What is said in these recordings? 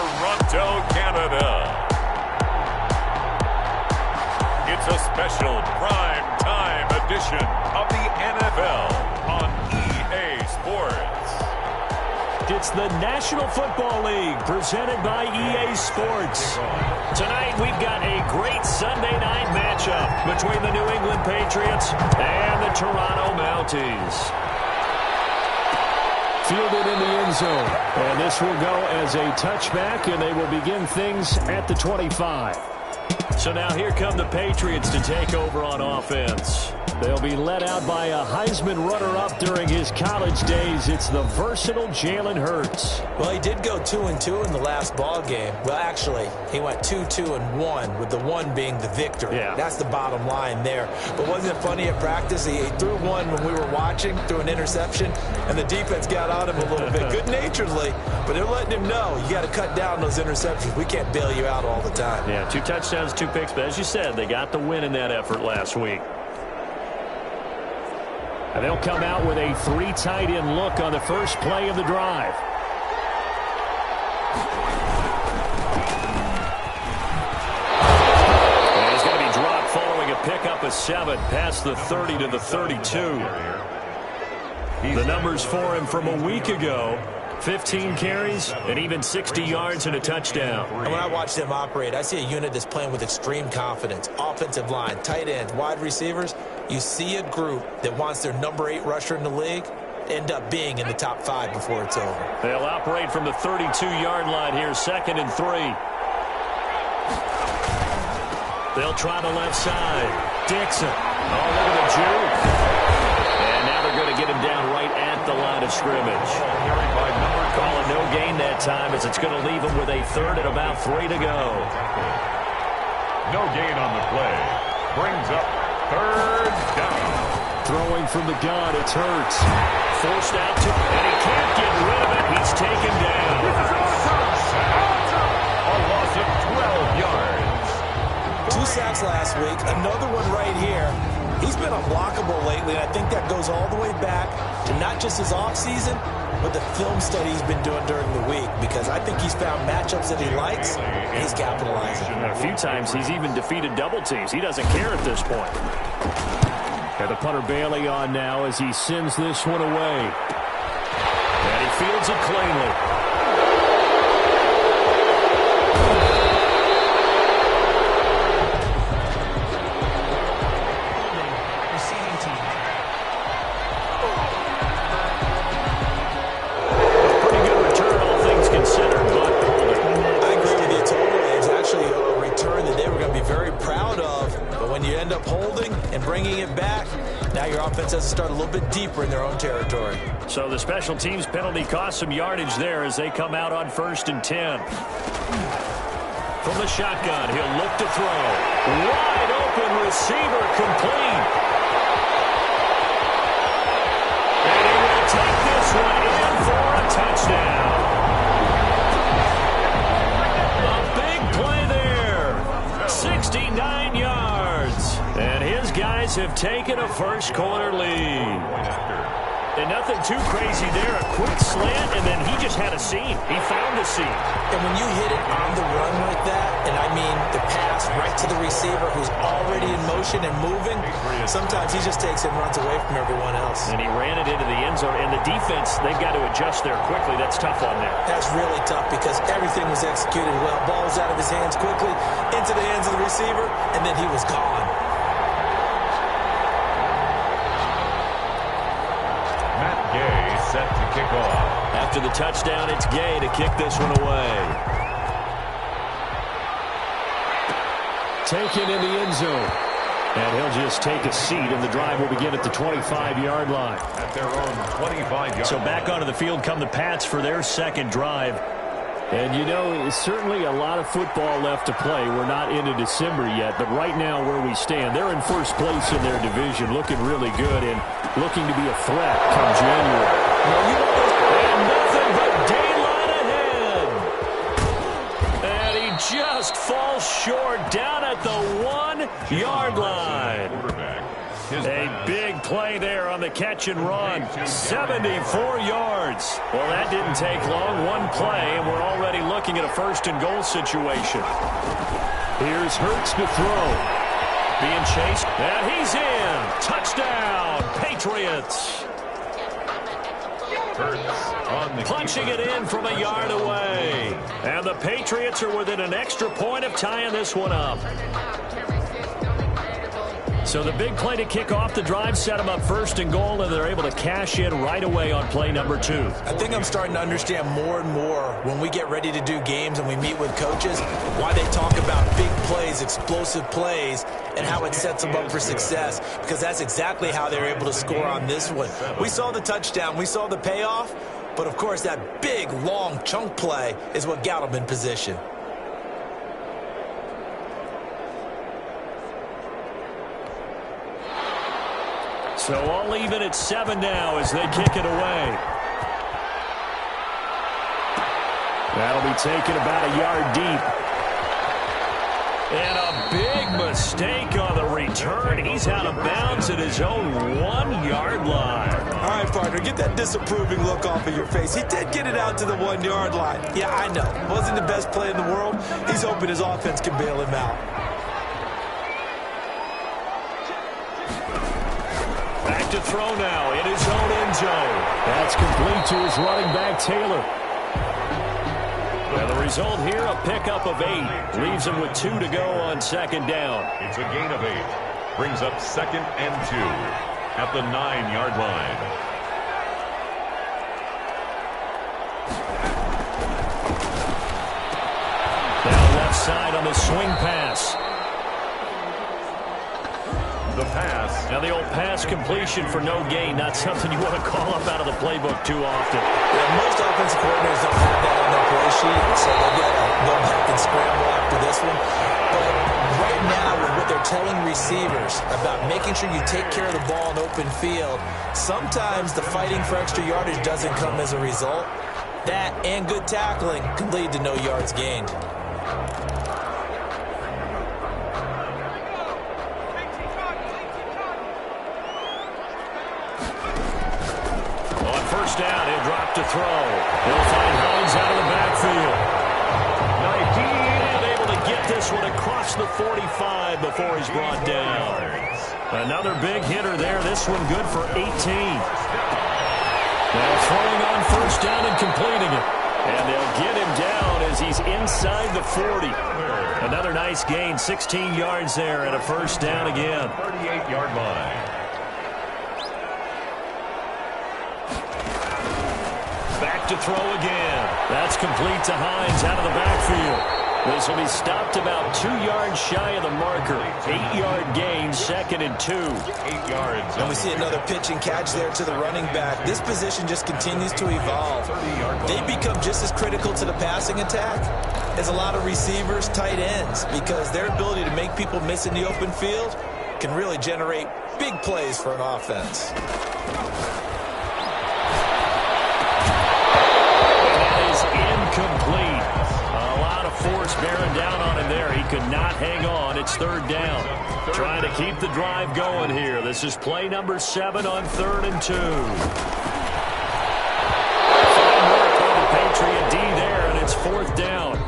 Toronto, Canada. It's a special prime time edition of the NFL on EA Sports. It's the National Football League presented by EA Sports. Tonight we've got a great Sunday night matchup between the New England Patriots and the Toronto Mounties. Fielded in the end zone, and this will go as a touchback, and they will begin things at the 25. So now here come the Patriots to take over on offense. They'll be led out by a Heisman runner-up during his college days. It's the versatile Jalen Hurts. Well, he did go 2-2 in the last ball game. Well, actually, he went 2-2-1, with the one being the victory. Yeah. That's the bottom line there. But wasn't it funny at practice? He threw one when we were watching, threw an interception, and the defense got on him a little bit, good-naturedly. But they're letting him know, you got to cut down those interceptions. We can't bail you out all the time. Yeah, 2 touchdowns, 2 picks. But as you said, they got the win in that effort last week. And they'll come out with a 3 tight end look on the first play of the drive. And he's going to be dropped following a pickup of 7 past the 30 to the 32. The numbers for him from a week ago: 15 carries and even 60 yards and a touchdown. And when I watch them operate, I see a unit that's playing with extreme confidence. Offensive line, tight ends, wide receivers. You see a group that wants their number 8 rusher in the league end up being in the top 5 before it's over. They'll operate from the 32-yard line here, 2nd and 3. They'll try the left side. Dixon. Oh, look at the juke. And now they're going to get him down right at the line of scrimmage. Calling no gain that time, as it's going to leave him with a 3rd and about 3 to go. No gain on the play. Brings up 3rd down. Throwing from the gun, it's Hurts. Forced out to, and he can't get rid of it. He's taken down. A loss of 12 yards. 2 sacks last week, another one right here. He's been unblockable lately, and I think that goes all the way back to not just his offseason, but the film study he's been doing during the week, because I think he's found matchups that he likes, and he's capitalizing. And a few times he's even defeated double teams. He doesn't care at this point. And the punter Bailey on now as he sends this one away. And he fields it cleanly. Offense has to start a little bit deeper in their own territory. So the special teams penalty cost some yardage there as they come out on 1st and 10. From the shotgun, he'll look to throw. Wide open receiver, complete. And he will take this one in for a touchdown. A big play there. 69 yards. And his guys have taken a first-quarter lead. And nothing too crazy there. A quick slant, and then he just had a seam. He found a seam. And when you hit it on the run like that, and I mean the pass right to the receiver who's already in motion and moving, sometimes he just takes it and runs away from everyone else. And he ran it into the end zone. And the defense, they've got to adjust there quickly. That's tough on them. That's really tough because everything was executed well. Ball was out of his hands quickly, into the hands of the receiver, and then he was gone. Set to kick off. After the touchdown, it's Gay to kick this one away. Taken in the end zone. And he'll just take a seat, and the drive will begin at the 25-yard line. At their own 25-yard So back onto the field come the Pats for their second drive. And, you know, it's certainly a lot of football left to play. We're not into December yet, but right now where we stand, they're in first place in their division, looking really good and looking to be a threat come January. And nothing but daylight ahead. And he just falls short down at the 1-yard line. A big play there on the catch and run. 74 yards. Well, that didn't take long. One play, and we're already looking at a first-and-goal situation. Here's Hurts to throw. Being chased, and he's in. Touchdown, Patriots. Punching it in from a yard away. And the Patriots are within an extra point of tying this one up. So the big play to kick off the drive set them up first and goal, and they're able to cash in right away on play number 2. I think I'm starting to understand more and more when we get ready to do games and we meet with coaches why they talk about big plays, explosive plays, and how it sets them up for success, because that's exactly how they're able to score on this one. We saw the touchdown. We saw the payoff. But, of course, that big, long chunk play is what got them in position. So all even at 7 now as they kick it away. That'll be taken about a yard deep. And a big mistake on the return. He's out of bounds at his own 1-yard line. All right, partner, get that disapproving look off of your face. He did get it out to the 1-yard line. Yeah, I know. Wasn't the best play in the world. He's hoping his offense can bail him out. Back to throw now in his own end zone. That's complete to his running back, Taylor. And the result here, a pickup of 8. Leaves him with 2 to go on second down. It's a gain of 8. Brings up 2nd and 2 at the 9-yard line. Down left side on the swing pass. The pass. Now the old pass completion for no gain, not something you want to call up out of the playbook too often. Yeah, most offensive coordinators don't have that on their play sheet, so they'll go back and scramble after this one. But right now, with what they're telling receivers about making sure you take care of the ball in open field, sometimes the fighting for extra yardage doesn't come as a result. That and good tackling can lead to no yards gained. First down, he'll drop to throw. He'll find Hines out of the backfield. And able to get this one across the 45 before he's brought down. Another big hitter there. This one good for 18. Now throwing on first down and completing it. And they'll get him down as he's inside the 40. Another nice gain, 16 yards there and a first down again. 38-yard line. Back to throw again. That's complete to Hines out of the backfield. This will be stopped about 2 yards shy of the marker. 8-yard gain, 2nd and 2. 8 yards. And we see another pitch and catch there to the running back. This position just continues to evolve. They become just as critical to the passing attack as a lot of receivers, tight ends, because their ability to make people miss in the open field can really generate big plays for an offense. Complete. A lot of force bearing down on him there. He could not hang on. It's 3rd down. Trying to keep the drive going here. This is play number 7 on 3rd and 2. Fine work on the Patriot D there, and it's 4th down.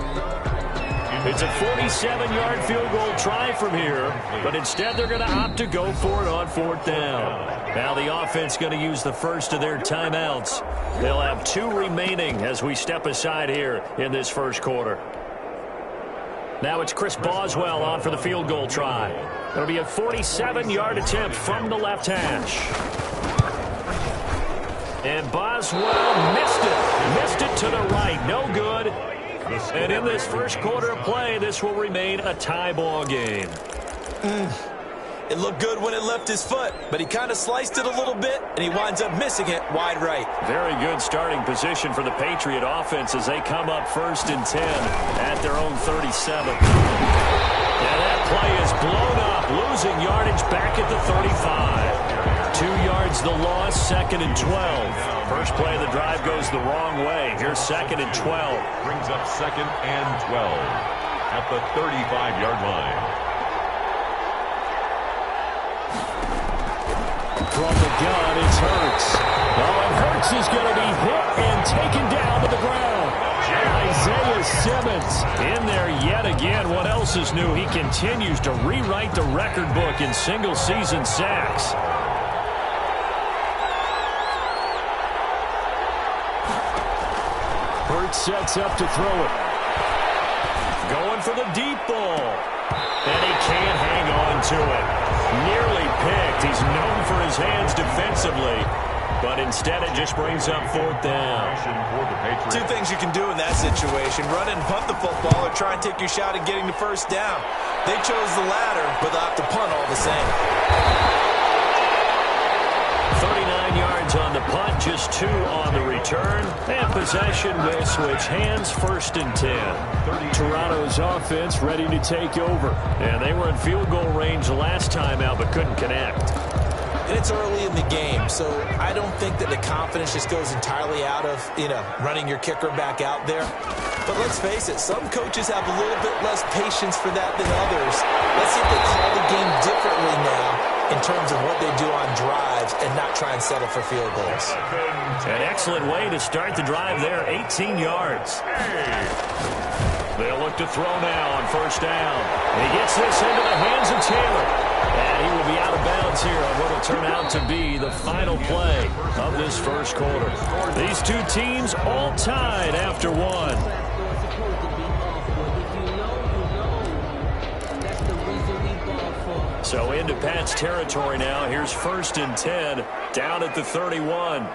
It's a 47-yard field goal try from here, but instead they're going to opt to go for it on 4th down. Now the offense going to use the first of their timeouts. They'll have 2 remaining as we step aside here in this first quarter. Now it's Chris Boswell on for the field goal try. It'll be a 47-yard attempt from the left hash. And Boswell missed it to the right. No good. And in this first quarter of play, this will remain a tie ball game. It looked good when it left his foot, but he kind of sliced it a little bit, and he winds up missing it wide right. Very good starting position for the Patriot offense as they come up 1st and 10 at their own 37. And that play is blown up, losing yardage back at the 35. 2 yards the loss, 2nd and 12. First play of the drive goes the wrong way. Here's 2nd and 12. Brings up 2nd and 12 at the 35-yard line. From the gun, it's Hurts. Oh, and Hurts is going to be hit and taken down to the ground. Isaiah Simmons in there yet again. What else is new? He continues to rewrite the record book in single-season sacks. Hurts sets up to throw it. Going for the deep ball. And he can't hang on to it. Nearly picked. He's known for his hands defensively. But instead it just brings up fourth down. Two things you can do in that situation. Run and punt the football or try and take your shot at getting the first down. They chose the latter, but they'll have to punt all the same. 39 yards on the punt, just 2 on the return. And possession will switch hands, 1st and 10. Toronto's offense ready to take over. And they were in field goal range last time out, but couldn't connect. And it's early in the game, so I don't think that the confidence just goes entirely out of, running your kicker back out there. But let's face it, some coaches have a little bit less patience for that than others. Let's see if they call the game differently now in terms of what they do on drives and not try and settle for field goals. An excellent way to start the drive there, 18 yards. They'll look to throw now on 1st down. He gets this into the hands of Taylor. And he will be out of bounds here on what will turn out to be the final play of this first quarter. These two teams all tied after 1. So into Pat's territory now. Here's 1st and 10 down at the 31.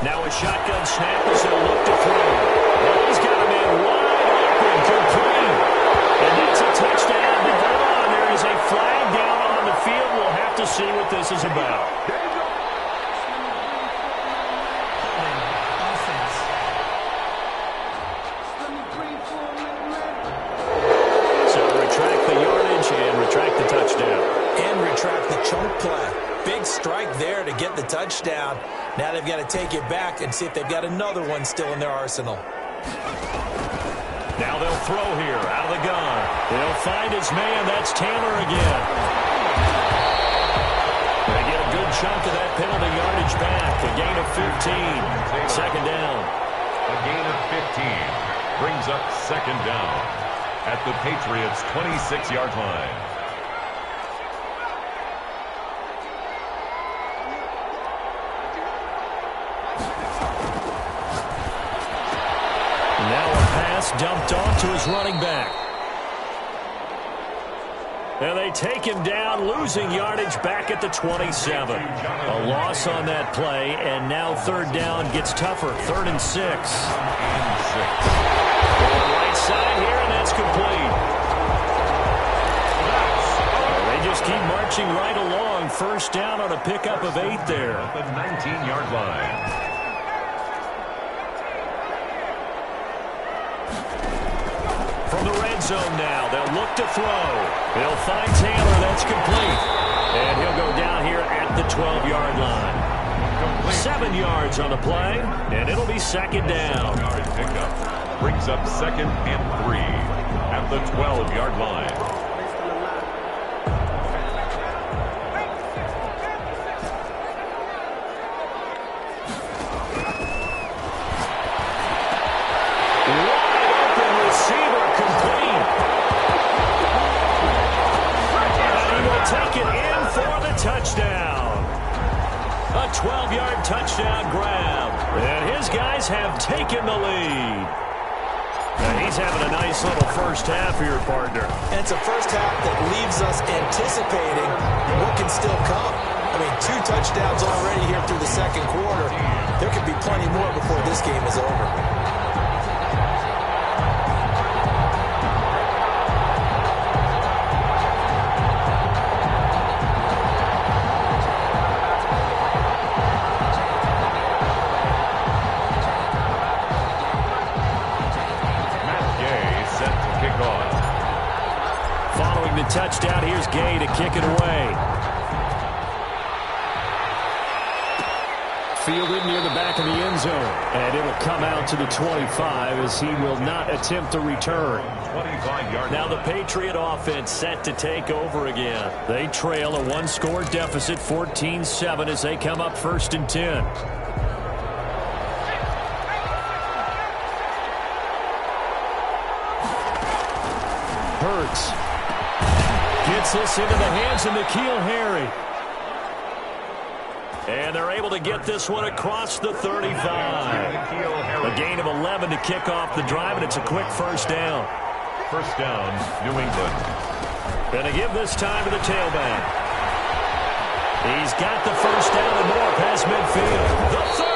Now a shotgun snap as they'll look to throw. And he's got a man wide open, complete. And that's a touchdown. But hold on, there is a flag down on the field. We'll have to see what this is about. So retract the yardage and retract the touchdown. And retract the chunk play. Big strike there to get the touchdown. Now they've got to take it back and see if they've got another one still in their arsenal. Now they'll throw here out of the gun. They'll find his man. That's Taylor again. They get a good chunk of that penalty yardage back. A gain of 15. 2nd down. A gain of 15 brings up 2nd down at the Patriots' 26-yard line. Now a pass dumped off to his running back. And they take him down, losing yardage back at the 27. A loss on that play, and now 3rd down gets tougher. 3rd and 6. Right side here, and that's complete. They just keep marching right along. 1st down on a pickup of 8 there. At the 19-yard line. From the red zone now, they'll look to throw. They'll find Taylor. That's complete. And he'll go down here at the 12-yard line. 7 yards on the play, and it'll be 2nd down. Pickup brings up 2nd and 3 at the 12-yard line. Take it in for the touchdown. A 12-yard touchdown grab. And his guys have taken the lead. And he's having a nice little first half here, partner. And it's a first half that leaves us anticipating what can still come. I mean, 2 touchdowns already here through the 2nd quarter. There could be plenty more before this game is over. Touchdown. Here's Gay to kick it away. fielded near the back of the end zone. And it'll come out to the 25 as he will not attempt to return. 25-yard. Now the Patriot offense set to take over again. They trail a one-score deficit, 14-7, as they come up 1st and 10. Hurts gets this into the hands of N'Keal Harry. And they're able to get this one across the 35. A gain of 11 to kick off the drive, and it's a quick first down. First down, New England. Going to give this time to the tailback. He's got the first down and more past midfield. The 30!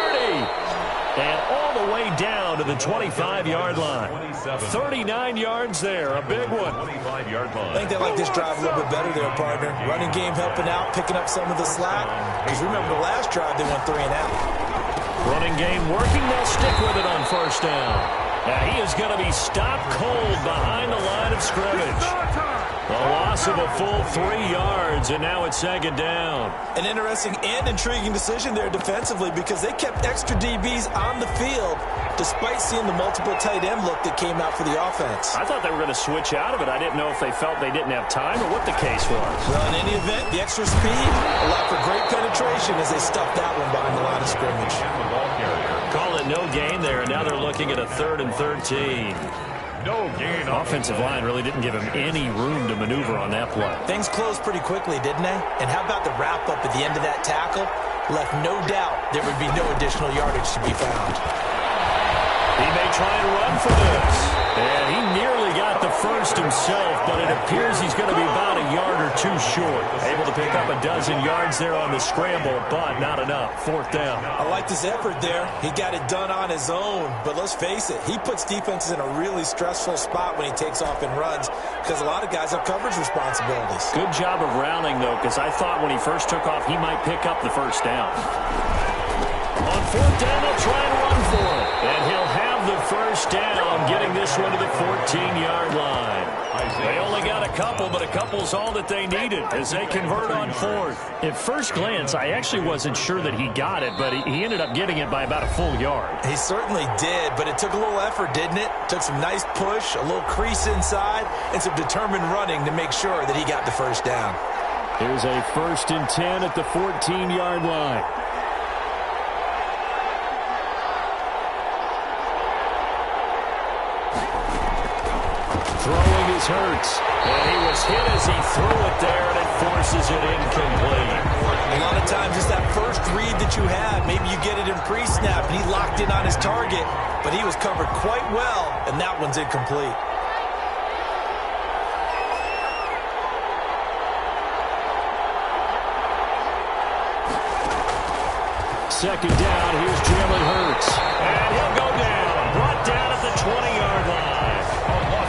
And all the way down to the 25-yard line. 39 yards there, a big one. 25-yard line. I think they like this drive a little bit better there, partner. Running game helping out, picking up some of the slack. Because remember the last drive, they went 3 and out. Running game working, they'll stick with it on first down. Now he is going to be stopped cold behind the line of scrimmage. A loss of a full 3 yards, and now it's 2nd down. An interesting and intriguing decision there defensively because they kept extra DBs on the field despite seeing the multiple tight end look that came out for the offense. I thought they were going to switch out of it. I didn't know if they felt they didn't have time or what the case was. Well, in any event, the extra speed allowed for great penetration as they stuffed that one behind the line of scrimmage. Call it no gain there, and now they're looking at a 3rd and 13. No gain. Offensive line really didn't give him any room to maneuver on that play. Things closed pretty quickly, didn't they? And how about the wrap-up at the end of that tackle? Left no doubt there would be no additional yardage to be found. He may try and run for this. And he nearly got the first himself, but it appears he's going to be about a yard or 2 short. Able to pick up a dozen yards there on the scramble, but not enough. 4th down. I like this effort there. He got it done on his own. But let's face it, he puts defenses in a really stressful spot when he takes off and runs because a lot of guys have coverage responsibilities. Good job of rounding, though, because I thought when he first took off, he might pick up the first down. On 4th down, they'll try and run for it. And he'll have the first down, getting this one to the 14-yard line. They only got a couple, but a couple's all that they needed as they convert on 4th. At first glance, I actually wasn't sure that he got it, but he ended up getting it by about a full yard. He certainly did, but it took a little effort, didn't it? Took some nice push, a little crease inside, and some determined running to make sure that he got the first down. Here's a 1st and 10 at the 14-yard line. Throwing is Hurts. And he was hit as he threw it there, and it forces it incomplete. A lot of times it's that first read that you have. Maybe you get it in pre-snap, and he locked in on his target, but he was covered quite well, and that one's incomplete. Second down, here's Jalen Hurts. And he'll go down. Brought down at the 20-yard line.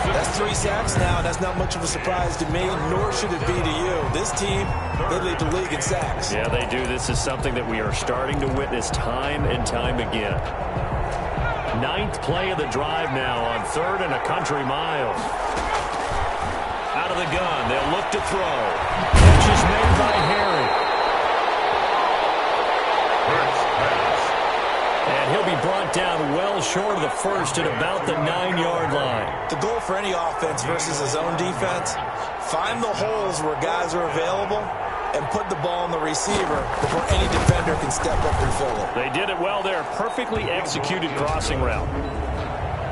That's 3 sacks now. That's not much of a surprise to me, nor should it be to you. This team, they lead the league in sacks. Yeah, they do. This is something that we are starting to witness time and time again. 9th play of the drive now on 3rd and a country mile. Out of the gun, they'll look to throw. Catch is made by Harry. And he'll be brought down well short of the first at about the 9-yard line. The goal for any offense versus his own defense, find the holes where guys are available and put the ball on the receiver before any defender can step up and fill it. They did it well there. Perfectly executed crossing route.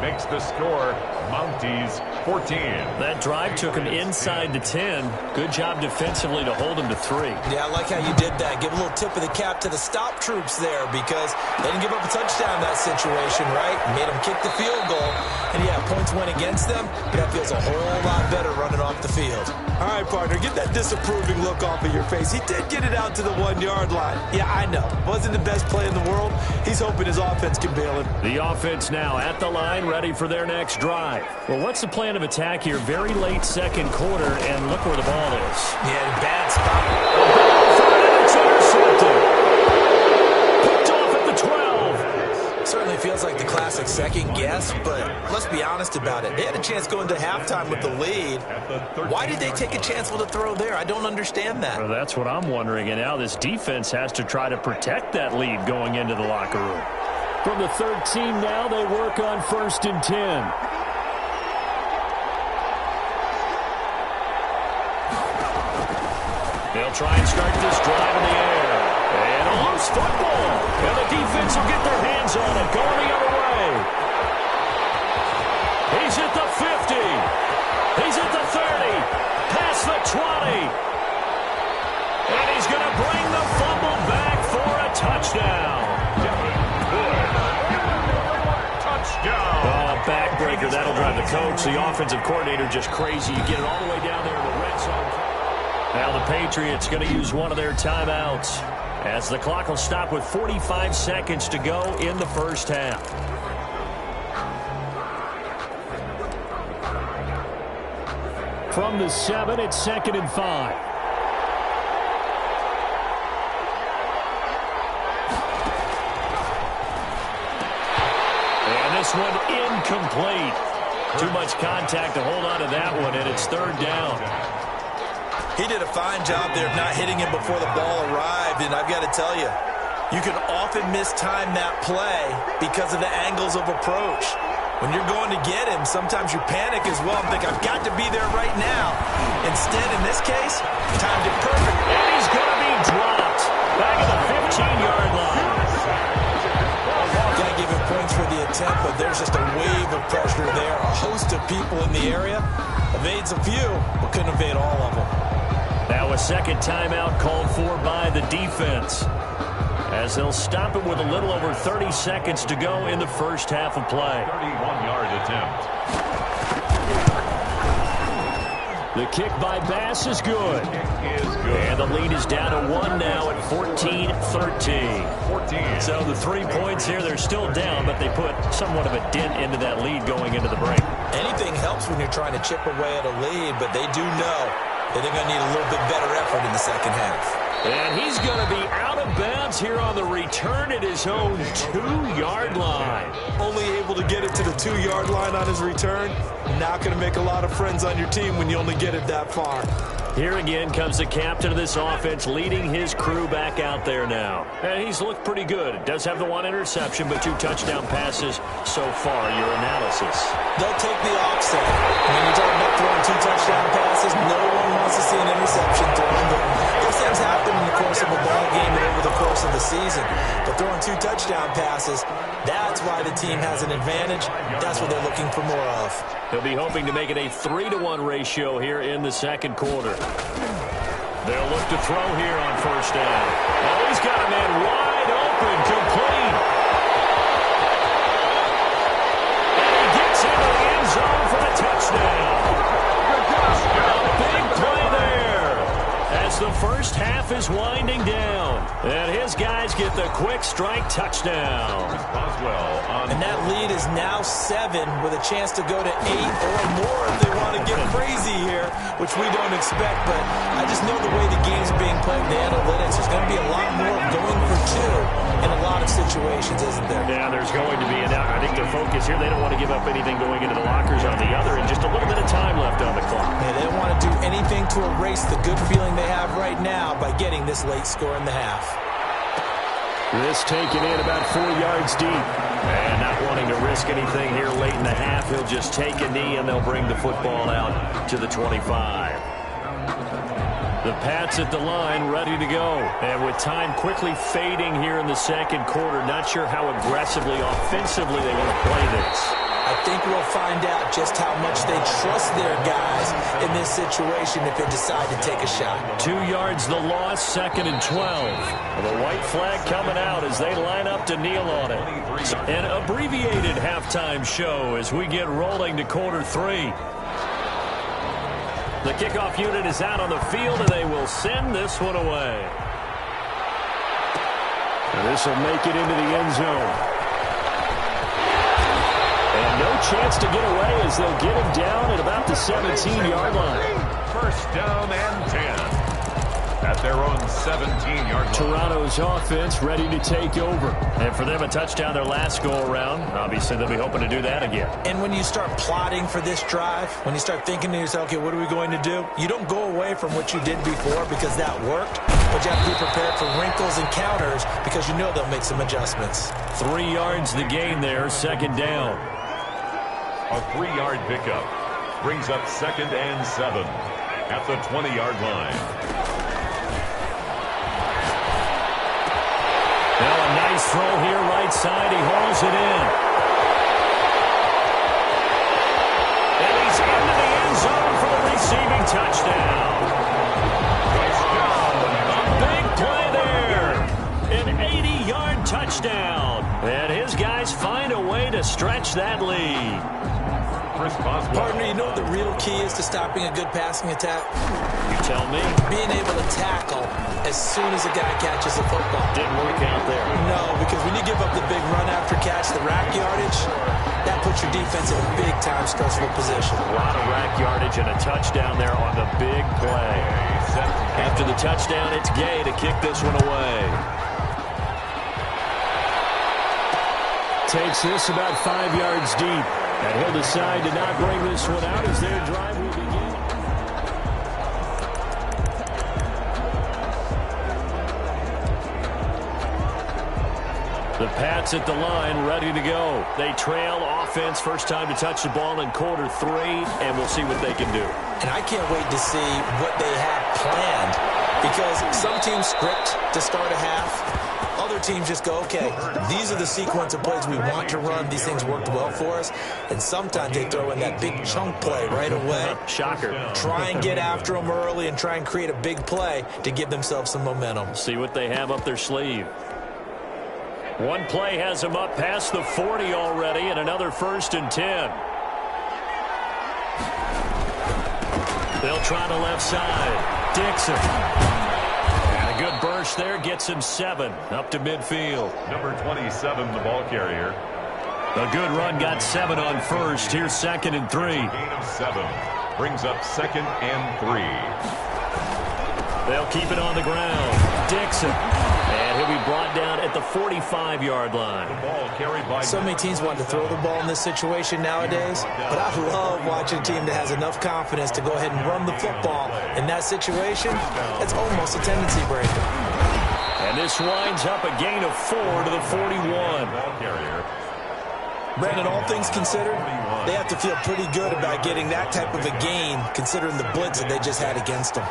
Makes the score Mounties 14. That drive took him inside the 10. Good job defensively to hold him to 3. Yeah, I like how you did that. Give a little tip of the cap to the stop troops there because they didn't give up a touchdown in that situation, right? Made them kick the field goal. And yeah, points went against them, but that feels a whole lot better running off the field. All right, partner, get that disapproving look off of your face. He did get it out to the 1-yard line. Yeah, I know. Wasn't the best play in the world. He's hoping his offense can bail him. The offense now at the line, ready for their next drive. Well, what's the plan of attack here? Very late 2nd quarter, and look where the ball is. Yeah, bad spot. It's intercepted. Picked off at the 12. Certainly feels like the classic second guess, but let's be honest about it. They had a chance going into halftime with the lead. Why did they take a chance with a throw there? I don't understand that. Well, that's what I'm wondering, and now this defense has to try to protect that lead going into the locker room. From the 13 now, they work on 1st and 10. They'll try and start this drive in the air. And a loose football. And the defense will get their hands on it. Going the other way. He's at the 50. He's at the 30. Past the 20. And he's going to bring the fumble back for a touchdown. Touchdown. Oh, a backbreaker. That'll drive the coach. The offensive coordinator just crazy. You get it all the way down there in the red zone. Now the Patriots going to use one of their timeouts as the clock will stop with 45 seconds to go in the first half. From the 7, it's 2nd and 5. And this one incomplete. Too much contact to hold on to that one, and it's 3rd down. He did a fine job there of not hitting him before the ball arrived, and I've got to tell you, you can often mistime that play because of the angles of approach. When you're going to get him, sometimes you panic as well and think, I've got to be there right now. Instead, in this case, timed it perfect. And he's going to be dropped back at the 15-yard line. Got to give him points for the attempt, but there's just a wave of pressure there. A host of people in the area. Evades a few, but couldn't evade all of them. Now a second timeout called for by the defense, as they'll stop it with a little over 30 seconds to go in the first half of play. 31-yard attempt. The kick by Bass is good. And the lead is down to 1 now at 14-13. So the 3 points here, they're still down, but they put somewhat of a dent into that lead going into the break. Anything helps when you're trying to chip away at a lead, but they do know that they're going to need a little bit better effort in the second half. And he's going to be out of bounds here on the return at his own 2-yard line. Only able to get it to the 2-yard line on his return. Not going to make a lot of friends on your team when you only get it that far. Here again comes the captain of this offense, leading his crew back out there now. And he's looked pretty good. Does have the 1 interception, but 2 touchdown passes so far. Your analysis? They'll take the offset. When you're talking about throwing 2 touchdown passes, no one wants to see an interception thrown. But those things happen in the course of a ball game and over the course of the season. But throwing 2 touchdown passes, that's why the team has an advantage. That's what they're looking for more of. They'll be hoping to make it a 3-to-1 ratio here in the second quarter. They'll look to throw here on first down. Oh, he's got a man wide open, complete. And he gets into the end zone for the touchdown. A big play there as the first half is winding down. And his guys get the quick strike touchdown. And that lead is now 7 with a chance to go to 8 or more if they want to get crazy here, which we don't expect. But I just know the way the game's being played, the analytics, there's going to be a lot more going for 2 in a lot of situations, isn't there? Yeah, there's going to be. And I think their focus here, they don't want to give up anything going into the lockers on the other, and just a little bit of time left on the clock. Yeah, they don't want to do anything to erase the good feeling they have right now by getting this late score in the half. This taken in about 4 yards deep. And not wanting to risk anything here late in the half, he'll just take a knee and they'll bring the football out to the 25. The Pats at the line ready to go. And with time quickly fading here in the second quarter, not sure how aggressively, offensively they want to play this. I think we'll find out just how much they trust their guys in this situation if they decide to take a shot. 2 yards the loss, 2nd and 12. The white flag coming out as they line up to kneel on it. An abbreviated halftime show as we get rolling to quarter 3. The kickoff unit is out on the field, and they will send this one away. And this will make it into the end zone. And no chance to get away as they'll get him down at about the 17-yard line. First down and 10. at their own 17-yard line. Toronto's offense ready to take over. And for them, a touchdown their last go-around. Obviously, they'll be hoping to do that again. And when you start plotting for this drive, when you start thinking to yourself, okay, what are we going to do? You don't go away from what you did before because that worked, but you have to be prepared for wrinkles and counters because you know they'll make some adjustments. 3 yards the gain there, second down. A 3-yard pickup brings up 2nd and 7 at the 20-yard line. Now a nice throw here right side. He hauls it in. And he's into the end zone for the receiving touchdown. A big play there. An 80-yard touchdown. And his guys find a way to stretch that lead. Partner, you know what the real key is to stopping a good passing attack? You tell me. Being able to tackle as soon as a guy catches the football. Didn't work out there. No, because when you give up the big run after catch, the rack yardage, that puts your defense in a big-time stressful position. A lot of rack yardage and a touchdown there on the big play. After the touchdown, it's Gay to kick this one away. Takes this about 5 yards deep. And he'll decide to not bring this one out as their drive will begin. The Pats at the line, ready to go. They trail offense, first time to touch the ball in quarter 3, and we'll see what they can do. And I can't wait to see what they have planned, because some teams script to start a half. Other teams just go, okay, these are the sequence of plays we want to run. These things worked well for us. And sometimes they throw in that big chunk play right away. Shocker. Try and get after them early and try and create a big play to give themselves some momentum. See what they have up their sleeve. One play has them up past the 40 already, and another 1st and 10. They'll try the left side. Dixon. Good burst there, gets him 7 up to midfield. Number 27, the ball carrier. A good run, got 7 on first. Here's 2nd and 3. Gain of 7 brings up 2nd and 3. They'll keep it on the ground. Dixon. And he'll be brought down at the 45-yard line. The ball carried by so many teams want to throw the ball in this situation nowadays, but I love watching a team that has enough confidence to go ahead and run the football. In that situation, it's almost a tendency breaker. And this winds up a gain of 4 to the 41. Brandon, all things considered, they have to feel pretty good about getting that type of a gain, considering the blitz that they just had against them.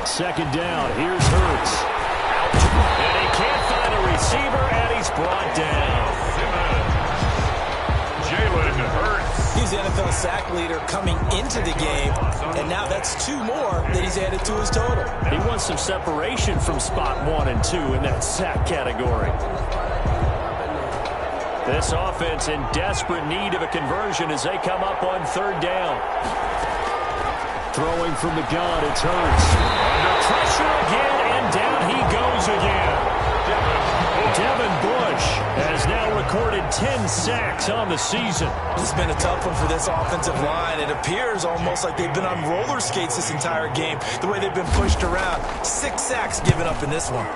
2nd down. Here's Hurts. And he can't find a receiver, and he's brought down. Jalen Hurts. He's the NFL sack leader coming into the game, and now that's 2 more that he's added to his total. He wants some separation from spot 1 and 2 in that sack category. This offense in desperate need of a conversion as they come up on 3rd down. Throwing from the gun, it's Hurts. Under pressure again, and down he goes again. Devin Bush has now recorded 10 sacks on the season. It's been a tough one for this offensive line. It appears almost like they've been on roller skates this entire game, the way they've been pushed around. 6 sacks given up in this one.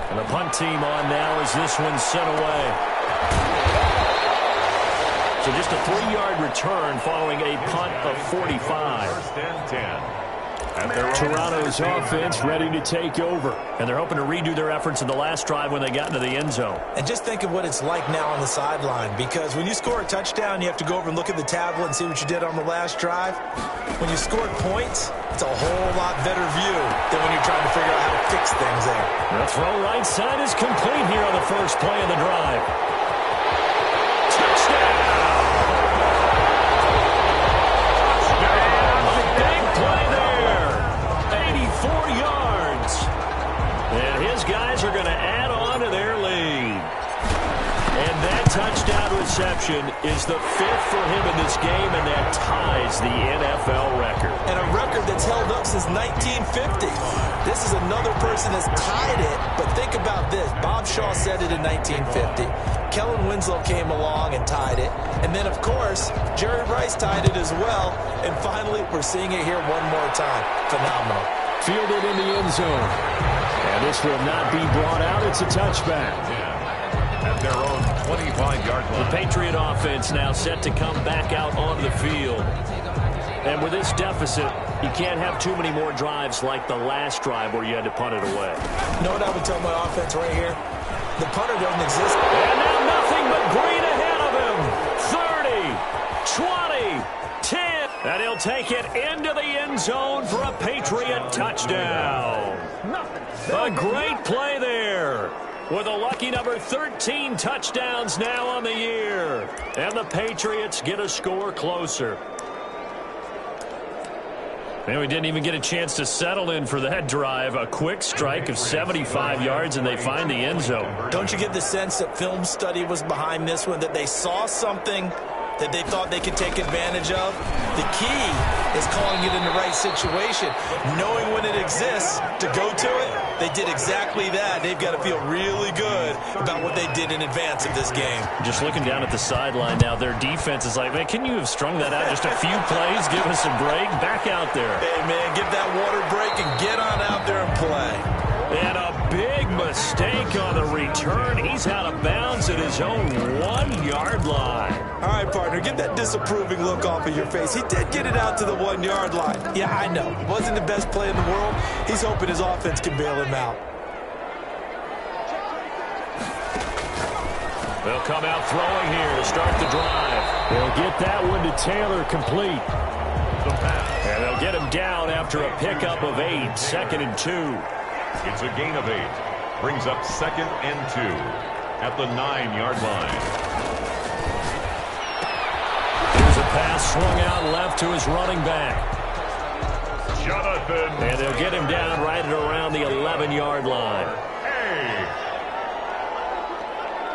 And the punt team on now as this one's sent away. So just a 3-yard return following a punt of 45. 1st and 10. Toronto's offense ready to take over. And they're hoping to redo their efforts in the last drive when they got into the end zone. And just think of what it's like now on the sideline, because when you score a touchdown, you have to go over and look at the tablet and see what you did on the last drive. When you scored points, it's a whole lot better view than when you're trying to figure out how to fix things there. The throw right side is complete here on the first play of the drive. Touchdown! Are going to add on to their lead. And that touchdown reception is the 5th for him in this game, and that ties the NFL record. And a record that's held up since 1950. This is another person that's tied it, but think about this. Bob Shaw said it in 1950. Kellen Winslow came along and tied it. And then, of course, Jerry Rice tied it as well. And finally, we're seeing it here one more time. Phenomenal. fielded in the end zone. And this will not be brought out. It's a touchback. At their own 25-yard line. The Patriot offense now set to come back out onto the field. And with this deficit, you can't have too many more drives like the last drive where you had to punt it away. You know what I would tell my offense right here? The punter doesn't exist. And now nothing but green ahead of him. 30, 20, 10. And he'll take it into the end zone for a Patriot touchdown. A great play there. With a lucky number 13 touchdowns now on the year. And the Patriots get a score closer. And we didn't even get a chance to settle in for that drive. A quick strike of 75 yards, and they find the end zone. Don't you get the sense that film study was behind this one, that they saw something that they thought they could take advantage of? The key is calling it in the right situation, knowing when it exists to go to it. They did exactly that. They've got to feel really good about what they did in advance of this game. Just looking down at the sideline now, their defense is like, man, can you have strung that out just a few plays? Give us a break. Back out there. Hey, man, give that water break and get on out there and play. And a big mistake on the return. He's out of bounds at his own 1-yard line. All right, partner, get that disapproving look off of your face. He did get it out to the 1-yard line. Yeah, I know. It wasn't the best play in the world. He's hoping his offense can bail him out. They'll come out throwing here to start the drive. They'll get that one to Taylor complete. The pass. And they'll get him down after a pickup of 8, 2nd and 2. It's a gain of 8. Brings up 2nd and 2 at the 9-yard line. Here's a pass swung out left to his running back. Jonathan. And they'll get him down right at around the 11-yard line. Hey.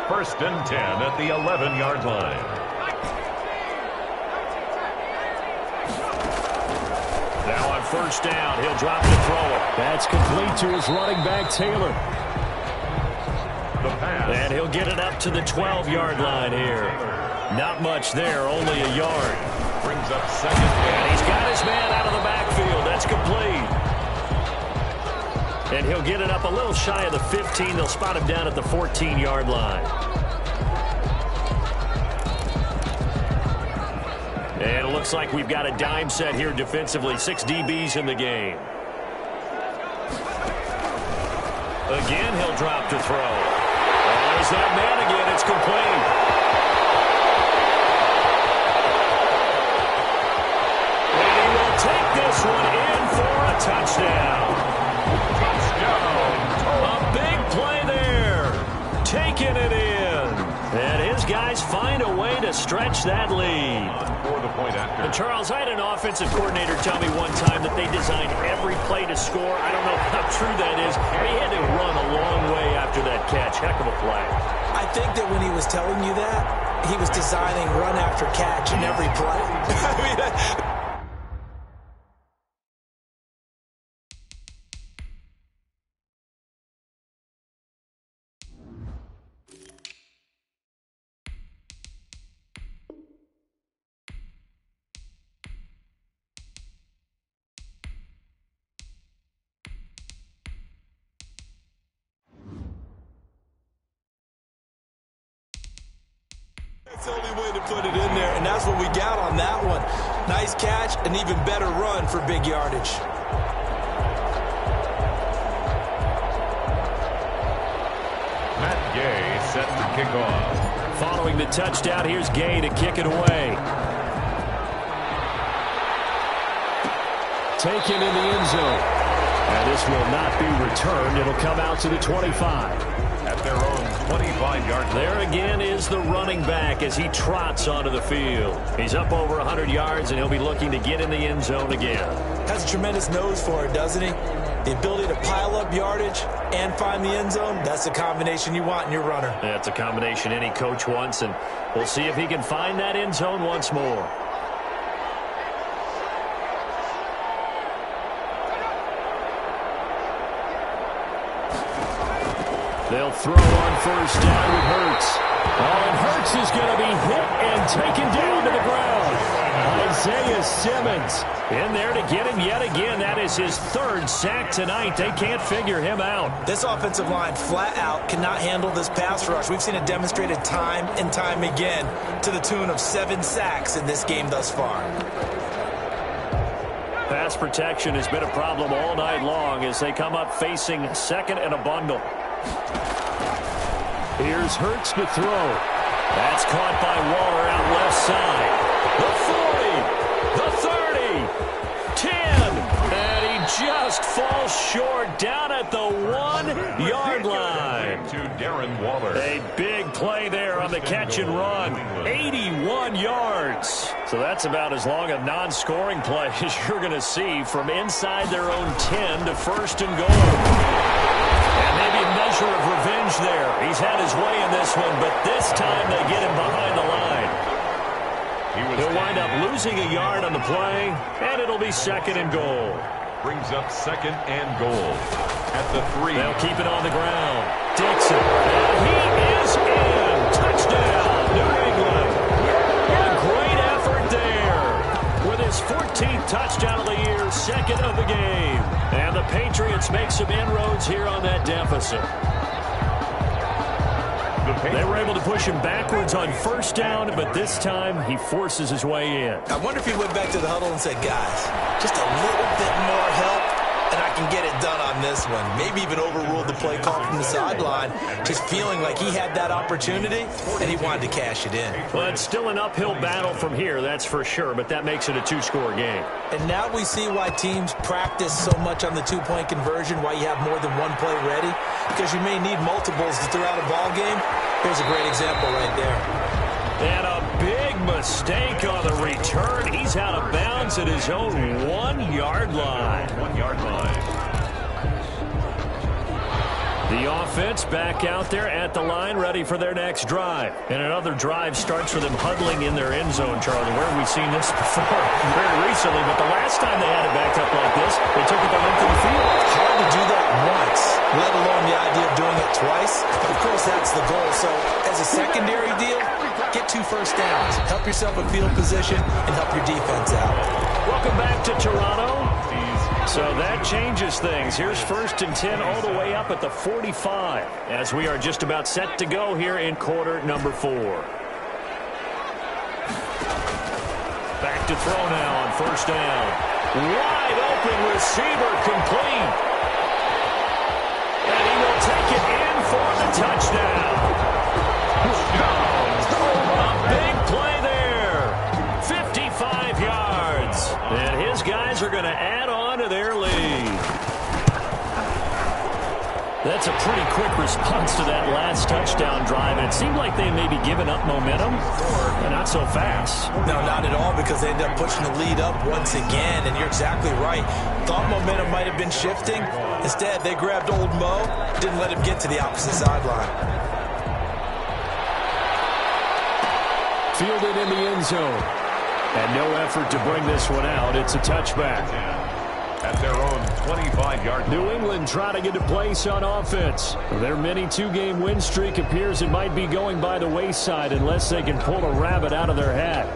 1st and 10 at the 11-yard line. Now on 1st down, he'll drop to throw it. That's complete to his running back, Taylor. The pass. And he'll get it up to the 12-yard line here. Not much there, only a yard. Brings up 2nd. And he's got his man out of the backfield. That's complete. And he'll get it up a little shy of the 15. They'll spot him down at the 14-yard line. And it looks like we've got a dime set here defensively. 6 DBs in the game. Again, he'll drop to throw. Oh, there's that man again. It's complete. And he will take this one in for a touchdown. A big play there. Taking it in. And his guys find a way to stretch that lead. For the point after. And Charles, I had an offensive coordinator tell me one time that they designed every play to score. I don't know how true that is. He had to run a long way after that catch. Heck of a play. I think that when he was telling you that, he was designing run after catch in every play. I mean, that's the only way to put it in there, and that's what we got on that one. Nice catch, an even better run for big yardage. Matt Gay set to kick off. Following the touchdown, here's Gay to kick it away. Taken in the end zone. And this will not be returned. It'll come out to the 25. At their own 25-yard line. There again is the running back as he trots onto the field. He's up over 100 yards, and he'll be looking to get in the end zone again. Has a tremendous nose for it, doesn't he? The ability to pile up yardage and find the end zone, that's the combination you want in your runner. That's a combination any coach wants, and we'll see if he can find that end zone once more. They'll throw on 1st down with Hurts. Oh, and Hurts is going to be hit and taken down to the ground. Isaiah Simmons in there to get him yet again. That is his third sack tonight. They can't figure him out. This offensive line flat out cannot handle this pass rush. We've seen it demonstrated time and time again to the tune of 7 sacks in this game thus far. Pass protection has been a problem all night long as they come up facing second and a bundle. Here's Hurts to throw. That's caught by Waller out left side. The 40, the 30, 10, and he just falls short down at the 1-yard line. To Darren Waller. A big play there on the catch and run. 81 yards. So that's about as long a non-scoring play as you're going to see from inside their own 10 to first and goal. And maybe a measure of revenge there. He's had his way in this one, but this time they get him behind the line. He'll wind up losing a yard on the play, and it'll be second and goal. Brings up second and goal at the 3. They'll keep it on the ground. Dixon, and he is in. Touchdown, New England. A great effort there with his 14th touchdown of the year, second of the game. And the Patriots make some inroads here on that deficit. They were able to push him backwards on first down, but this time he forces his way in. I wonder if he went back to the huddle and said, guys, just a little bit more help, and I can get it done on this one. Maybe even overruled the play call from the sideline, just feeling like he had that opportunity, and he wanted to cash it in. Well, it's still an uphill battle from here, that's for sure, but that makes it a 2-score game. And now we see why teams practice so much on the 2-point conversion, why you have more than one play ready, because you may need multiples throughout a ball game. Here's a great example right there. And a big mistake on the return. He's out of bounds at his own 1-yard line. 1-yard line. The offense back out there at the line, ready for their next drive. And another drive starts with them huddling in their end zone, Charlie. Where have we seen this before? Very recently, but the last time they had it backed up like this, they took it the length of the field. Hard to do that once, let alone the idea of doing it twice. Of course, that's the goal. So as a secondary deal, get 2 first downs. Help yourself a field position and help your defense out. Welcome back to Toronto. So that changes things. Here's first and 10 all the way up at the 45 as we are just about set to go here in quarter number 4. Back to throw now on first down. Wide open receiver complete. And he will take it in for the touchdown. A big play there. 55 yards. And his guys are going to add on to their lead. That's a pretty quick response to that last touchdown drive. And it seemed like they may be giving up momentum, but not so fast. No, not at all, because they ended up pushing the lead up once again. And you're exactly right. Thought momentum might have been shifting. Instead, they grabbed old Mo, didn't let him get to the opposite sideline. Fielded in the end zone. And no effort to bring this one out. It's a touchback. At their own 25-yard line. New England trying to get a place on offense. Their mini 2-game win streak appears it might be going by the wayside unless they can pull a rabbit out of their hat.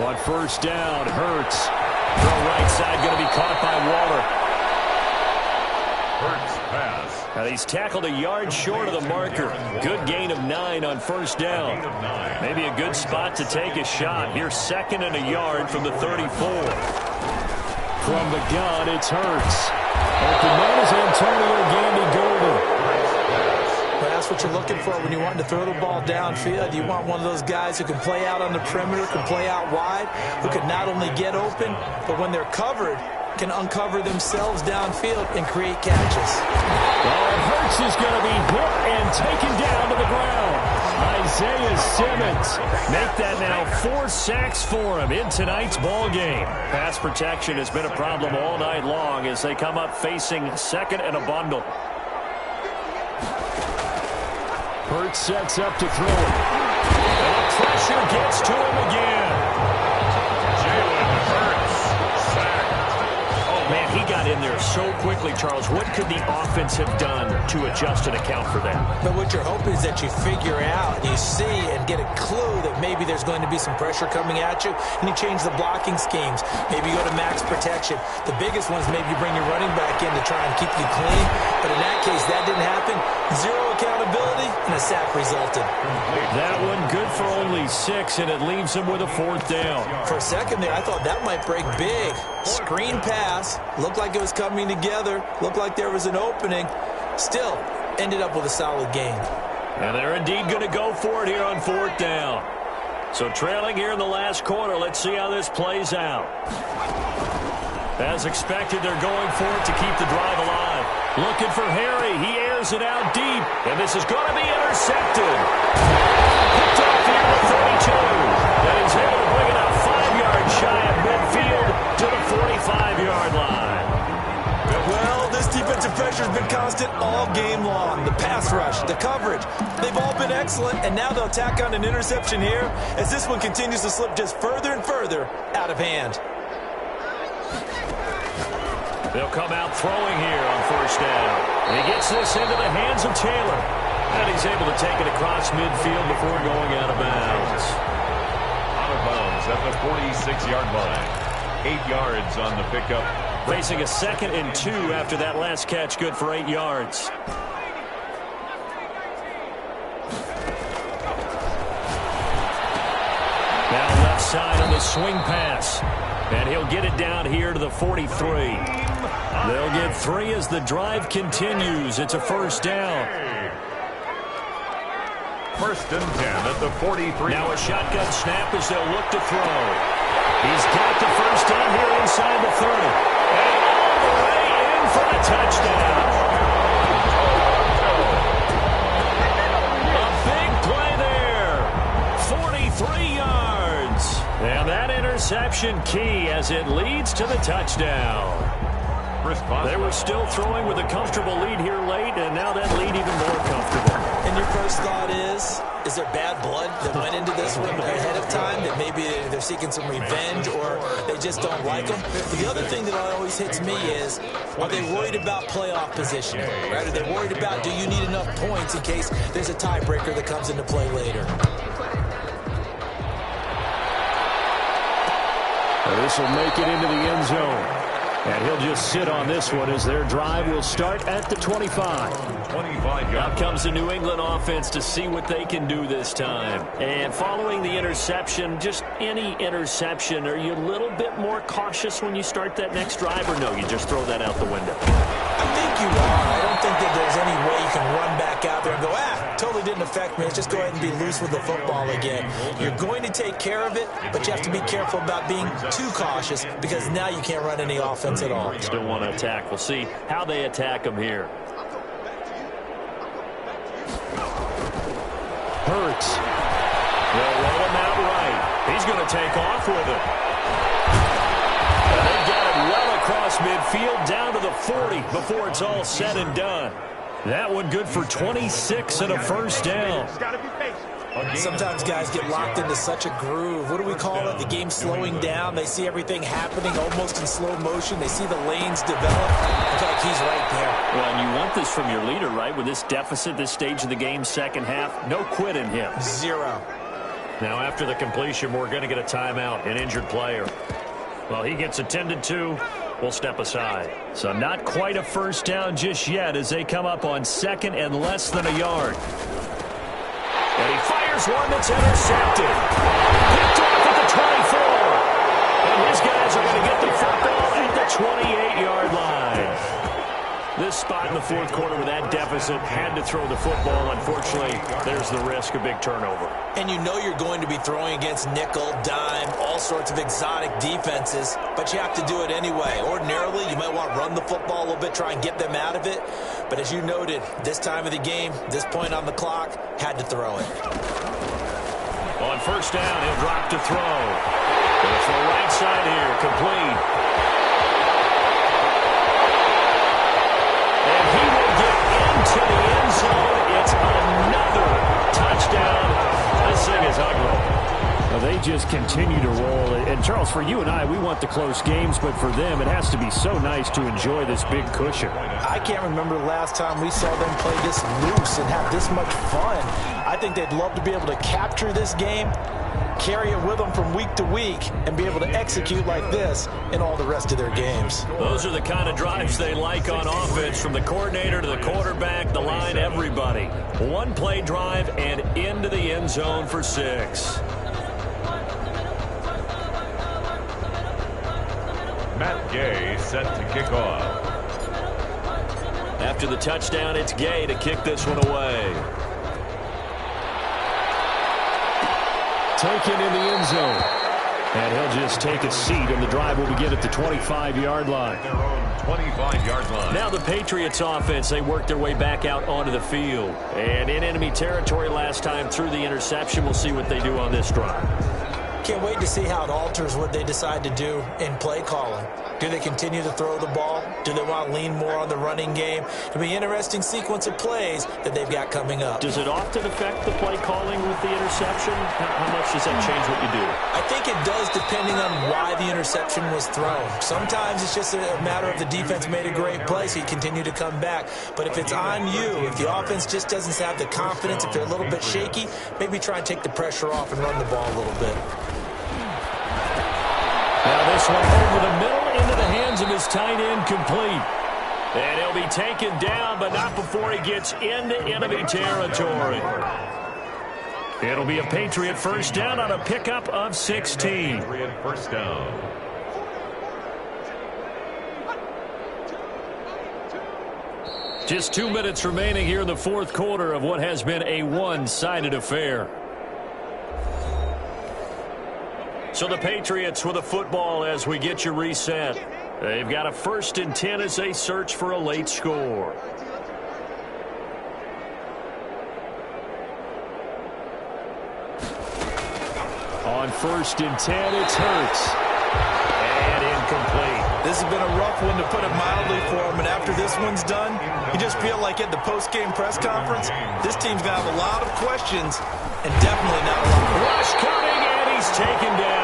On first down, Hurts. Throw right side going to be caught by Waller. Hurts pass. Now he's tackled a yard short of the marker. Good gain of 9 on first down. Maybe a good spot to take a shot. Here's second and a yard from the 34. From the gun, it's Hurts. Open man is Antonio Gandy-Golden. But that's what you're looking for when you want to throw the ball downfield. You want one of those guys who can play out on the perimeter, can play out wide, who can not only get open, but when they're covered, can uncover themselves downfield and create catches. Well, Hurts is going to be hit and taken down to the ground. Isaiah Simmons make that now 4 sacks for him in tonight's ball game. Pass protection has been a problem all night long as they come up facing second and a bundle. Hurts sets up to throw it. And the pressure gets to him again. Jalen Hurts Man, he got in there so quickly, Charles. What could the offense have done to adjust and account for that? But what you're hoping is that you figure out, you see and get a clue that maybe there's going to be some pressure coming at you, and you change the blocking schemes. Maybe you go to max protection. The biggest one is maybe you bring your running back in to try and keep you clean. But in that case, that didn't happen. Zero accountability, and a sack resulted. That one good for only 6, and it leaves him with a 4th down. For a second there, I thought that might break big. Screen pass. Looked like it was coming together. Looked like there was an opening. Still, ended up with a solid game. And they're indeed going to go for it here on 4th down. So trailing here in the last quarter. Let's see how this plays out. As expected, they're going for it to keep the drive alive. Looking for Harry. He airs it out deep. And this is going to be intercepted. Picked off here at 32. And he's able to bring it out 5 yards shy of midfield to the 45-yard line. Well, this defensive pressure has been constant all game long. The pass rush, the coverage, they've all been excellent, and now they'll tack on an interception here as this one continues to slip just further and further out of hand. They'll come out throwing here on 1st down. And he gets this into the hands of Taylor. And he's able to take it across midfield before going out of bounds. Out of bounds at the 46-yard line. 8 yards on the pickup. Facing a 2nd and 2 after that last catch, good for 8 yards. Now left side on the swing pass. And he'll get it down here to the 43. They'll get 3 as the drive continues. It's a 1st down. 1st and 10 at the 43. Now a shotgun snap as they'll look to throw. He's got the 1st down here inside the 30. And all the way in for the touchdown. A big play there. 43 yards. And that interception key as it leads to the touchdown. They were still throwing with a comfortable lead here late, and now that lead even more comfortable. And your first thought is there bad blood that went into this one ahead of time, that maybe they're seeking some revenge or they just don't like them? But the other thing that always hits me is, are they worried about playoff position? Right? Are they worried about, do you need enough points in case there's a tiebreaker that comes into play later? This will make it into the end zone. And he'll just sit on this one as their drive will start at the 25. 25 Out comes the New England offense to see what they can do this time. And following the interception, just any interception, are you a little bit more cautious when you start that next drive, or no, you just throw that out the window? I think you are. I don't think that there's any way you can run back out there and go, totally didn't affect me. Let's just go ahead and be loose with the football again. You're going to take care of it, but you have to be careful about being too cautious because now you can't run any offense at all. Still want to attack. We'll see how they attack them here. Hurts. They'll roll him out right. He's going to take off with it. And they get it well across midfield down to the 40 before it's all said and done. That one good for 26 and a 1st down. Sometimes guys get locked into such a groove. What do we call it? The game slowing down. They see everything happening almost in slow motion. They see the lanes develop. I feel like he's right there. Well, and you want this from your leader, right? With this deficit, this stage of the game, second half, no quit in him. 0. Now after the completion, we're going to get a timeout, an injured player. Well, he gets attended to. We'll step aside. So not quite a 1st down just yet as they come up on 2nd and less than a yard. And he fires one that's intercepted. Picked off at the 24. And his guys are going to get the football at the 28-yard line. This spot in the 4th quarter with that deficit, had to throw the football. Unfortunately, there's the risk of big turnover. And you know you're going to be throwing against nickel, dime, all sorts of exotic defenses, but you have to do it anyway. Ordinarily, you might want to run the football a little bit, try and get them out of it. But as you noted, this time of the game, this point on the clock, had to throw it. On 1st down, he'll drop to throw. Goes to the right side here, complete. And he will get into the end zone. It's another touchdown. This thing is ugly. Well, they just continue to roll. And, Charles, for you and I, we want the close games, but for them, it has to be so nice to enjoy this big cushion. I can't remember the last time we saw them play this loose and have this much fun. I think they'd love to be able to capture this game, carry it with them from week to week, and be able to execute like this in all the rest of their games. Those are the kind of drives they like on offense, from the coordinator to the quarterback, the line, everybody. One-play drive and into the end zone for 6. Matt Gay set to kick off. After the touchdown, it's Gay to kick this one away. Taken in the end zone. And he'll just take a seat, and the drive will begin at the 25-yard line. Their own 25-yard line. Now the Patriots offense, they work their way back out onto the field. And in enemy territory last time through the interception. We'll see what they do on this drive. Can't wait to see how it alters what they decide to do in play calling. Do they continue to throw the ball? Do they want to lean more on the running game? It'll be an interesting sequence of plays that they've got coming up. Does it often affect the play calling with the interception? How much does that change what you do? I think it does, depending on why the interception was thrown. Sometimes it's just a matter of the defense made a great play, so you continue to come back. But if it's on you, if the offense just doesn't have the confidence, if they're a little bit shaky, maybe try and take the pressure off and run the ball a little bit. Now this one over the middle into the hands of his tight end, complete. And he'll be taken down, but not before he gets into enemy territory. It'll be a Patriot first down on a pickup of 16. Patriot first down. Just 2 minutes remaining here in the fourth quarter of what has been a one-sided affair. So the Patriots with a football as we get you reset. They've got a 1st and 10 as they search for a late score. On 1st and 10, it's Hurts. And incomplete. This has been a rough one, to put it mildly, for him. And after this one's done, you just feel like at the post-game press conference, this team's going to have a lot of questions and definitely not a lot of rush coming, and he's taken down.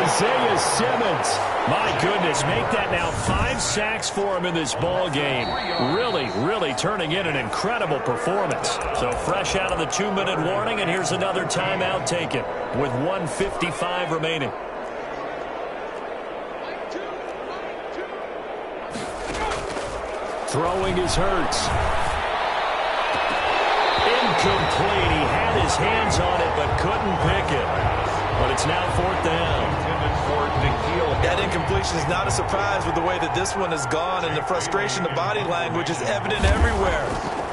Isaiah Simmons. My goodness, make that now 5 sacks for him in this ball game. Really turning in an incredible performance. So fresh out of the 2-minute warning, and here's another timeout taken with 1:55 remaining. Throwing is Hurts. Incomplete. He had his hands on it but couldn't pick it. But it's now 4th down. That incompletion is not a surprise with the way that this one has gone, and the frustration, the body language is evident everywhere.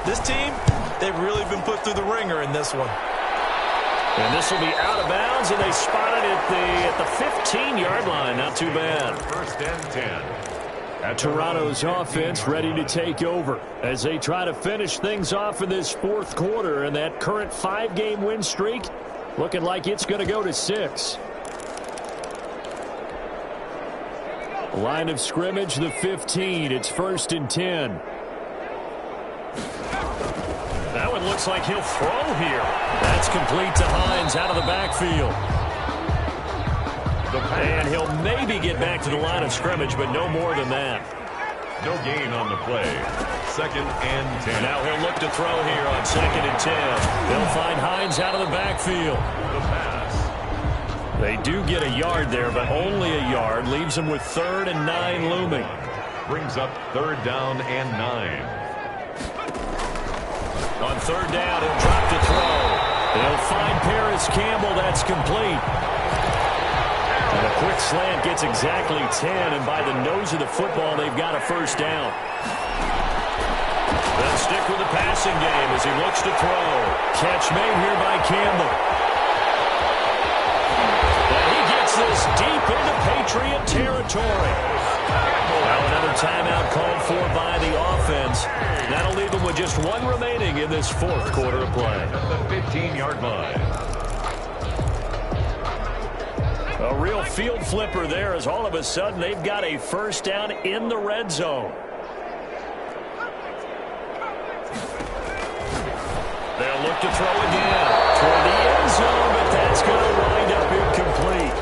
This team, they've really been put through the ringer in this one. And this will be out of bounds, and they spot it at the 15-yard line. Not too bad. 1st and 10. Toronto's offense ready to take over as they try to finish things off in this fourth quarter, and that current 5-game win streak looking like it's going to go to 6. Line of scrimmage, the 15. It's 1st and 10. That one looks like he'll throw here. That's complete to Hines out of the backfield. And he'll maybe get back to the line of scrimmage, but no more than that. No gain on the play. 2nd and 10. Now he'll look to throw here on 2nd and 10. They'll find Hines out of the backfield. The pass. They do get a yard there, but only a yard. Leaves them with 3rd and 9 looming. Brings up 3rd down and 9. On 3rd down, he'll drop to throw. They'll find Paris Campbell. That's complete. And a quick slant gets exactly 10, and by the nose of the football, they've got a 1st down. They'll stick with the passing game as he looks to throw. Catch made here by Campbell. And he gets this deep into Patriot territory. Now another timeout called for by the offense. That'll leave them with just 1 remaining in this fourth quarter of play. At the 15-yard line. A real field flipper there, as all of a sudden they've got a 1st down in the red zone. They'll look to throw again toward the end zone, but that's going to wind up incomplete.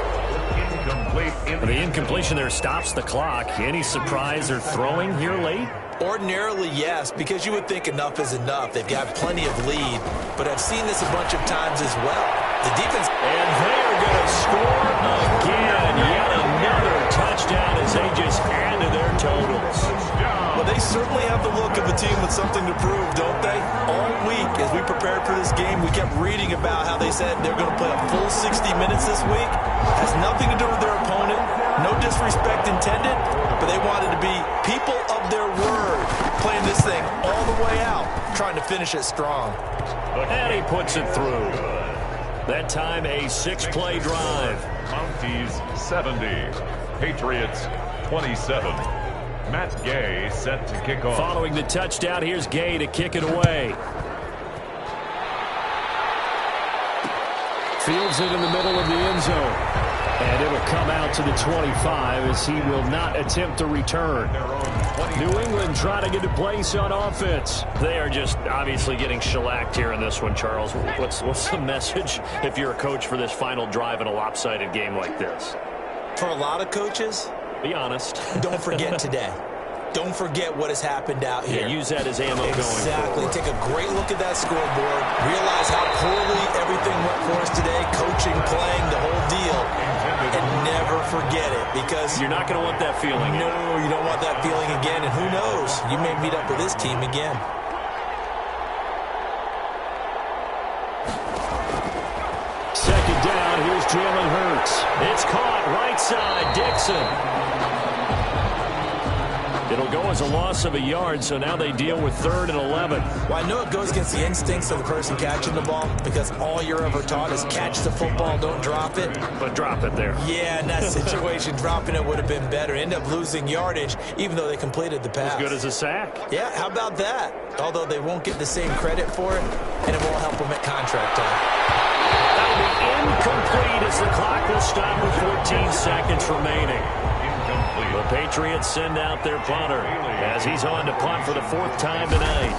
The incompletion there stops the clock. Any surprise they're throwing here late? Ordinarily, yes, because you would think enough is enough. They've got plenty of lead, but I've seen this a bunch of times as well. The defense... And they are going to score again. Yet another touchdown as they just add to their totals. Well, they certainly have the look of a team with something to prove, don't they? All week, as we prepared for this game, we kept reading about how they said they're going to play a full 60 minutes this week. Has nothing to do with their opponent. No disrespect intended, but they wanted to be people of their word, playing this thing all the way out, trying to finish it strong. And he puts it through. That time a 6-play drive. Mounties 70, Patriots 27. Matt Gay set to kick off. Following the touchdown, here's Gay to kick it away. Fields it in the middle of the end zone. And it'll come out to the 25 as he will not attempt to return. New England trying to get a place on offense. They are just obviously getting shellacked here in this one, Charles. What's the message if you're a coach for this final drive in a lopsided game like this? For a lot of coaches, be honest. Don't forget today. Don't forget what has happened out here. Yeah, use that as ammo going forward. Exactly. Take a great look at that scoreboard. Realize how poorly everything went for us today. Coaching, playing, the whole deal. And never forget it, because you're not going to want that feeling. No, you don't want that feeling again. And who knows? You may meet up with this team again. Second down. Here's Jalen Hurts. It's caught right side. Dixon. It'll go as a loss of a yard, so now they deal with 3rd and 11. Well, I know it goes against the instincts of the person catching the ball, because all you're ever taught is catch the football, don't drop it. But drop it there. Yeah, in that situation, dropping it would have been better. End up losing yardage, even though they completed the pass. As good as a sack. Yeah, how about that? Although they won't get the same credit for it, and it won't help them at contract time. That'll be incomplete as the clock will stop with 14 seconds remaining. The Patriots send out their punter as he's on to punt for the 4th time tonight.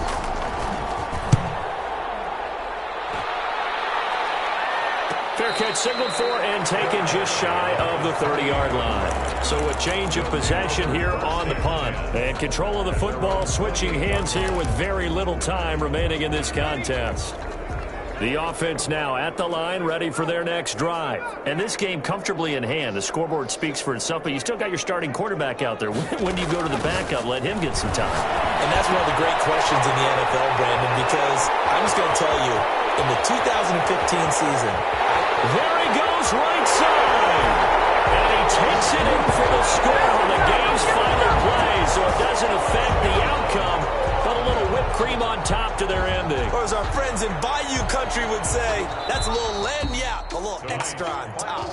Fair catch signaled for and taken just shy of the 30-yard line. So a change of possession here on the punt. And control of the football switching hands here with very little time remaining in this contest. The offense now at the line, ready for their next drive. And this game comfortably in hand. The scoreboard speaks for itself, but you still got your starting quarterback out there. When do you go to the backup? Let him get some time. And that's one of the great questions in the NFL, Brandon, because I'm just going to tell you, in the 2015 season, there he goes right side. And he takes it in for the score on the game's final play, so it doesn't affect the outcome, but a little whipped cream on top to their ending. Or as our friends in Bayou Country would say, that's a little lagniappe, a little extra on top.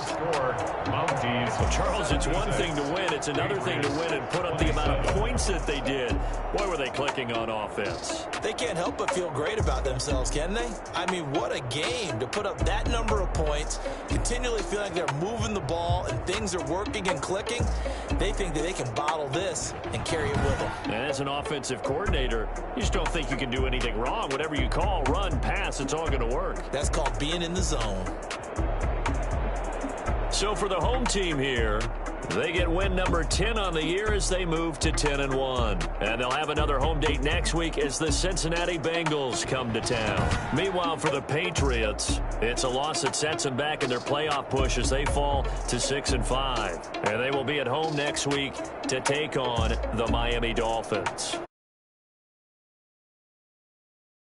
Well, Charles, it's one thing to win. It's another thing to win and put up the amount of points that they did. Boy, were they clicking on offense. They can't help but feel great about themselves, can they? I mean, what a game to put up that number of points, continually feeling like they're moving the ball and things are working and clicking. They think that they can bottle this and carry it with them. And as an offensive coordinator, you just don't think you can do anything wrong. Whatever you call, run, pass, it's all going to work. That's called being in the zone. So for the home team here, they get win number 10 on the year as they move to 10-1. And they'll have another home date next week as the Cincinnati Bengals come to town. Meanwhile, for the Patriots, it's a loss that sets them back in their playoff push as they fall to 6-5. And they will be at home next week to take on the Miami Dolphins.